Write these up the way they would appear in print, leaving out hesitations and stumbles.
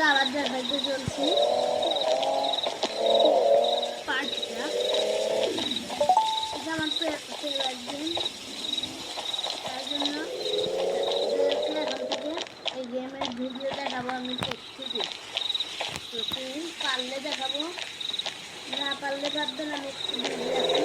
আবার দেখাইতে চলছি পার্টটা। এটা আমার ফেভারিট গেম, তার জন্য এখন থেকে এই গেমের ভিডিও দেখাবো আমি প্রত্যেকদিন। প্রতিদিন পারলে দেখাবো, না পারলে ভাববেন আমি একটু বিজি আছি।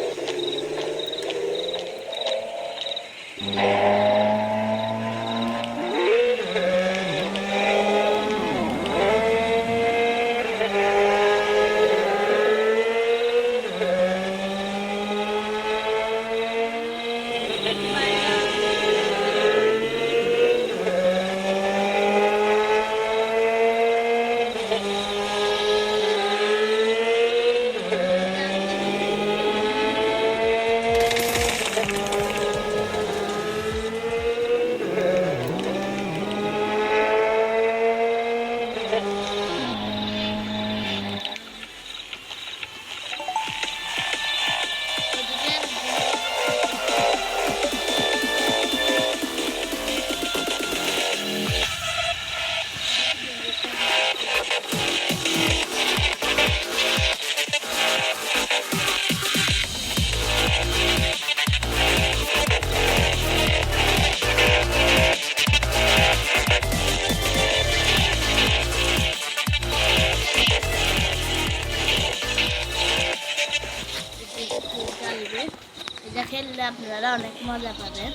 এটা খেললে আপনারা অনেক মজা পাবেন।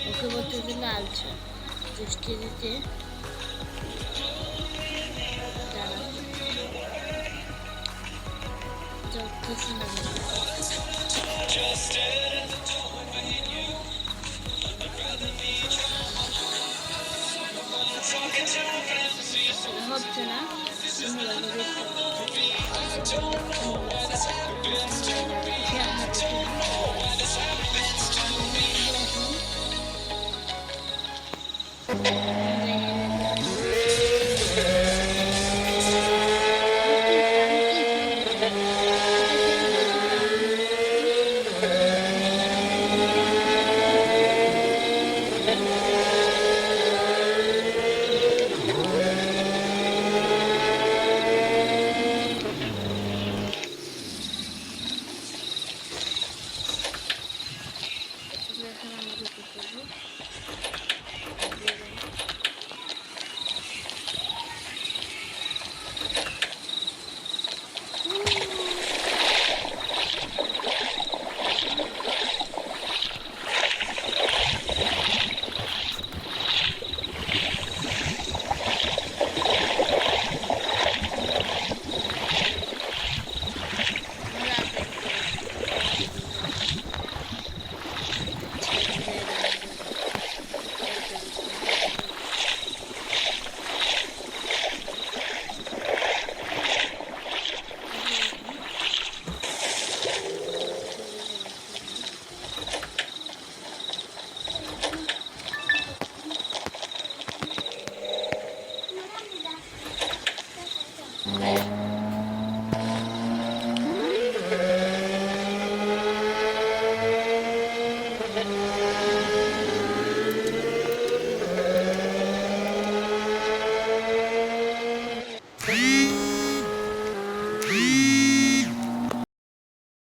ওকে বলতে গেলে আলছে বৃষ্টি দিতে হচ্ছে না।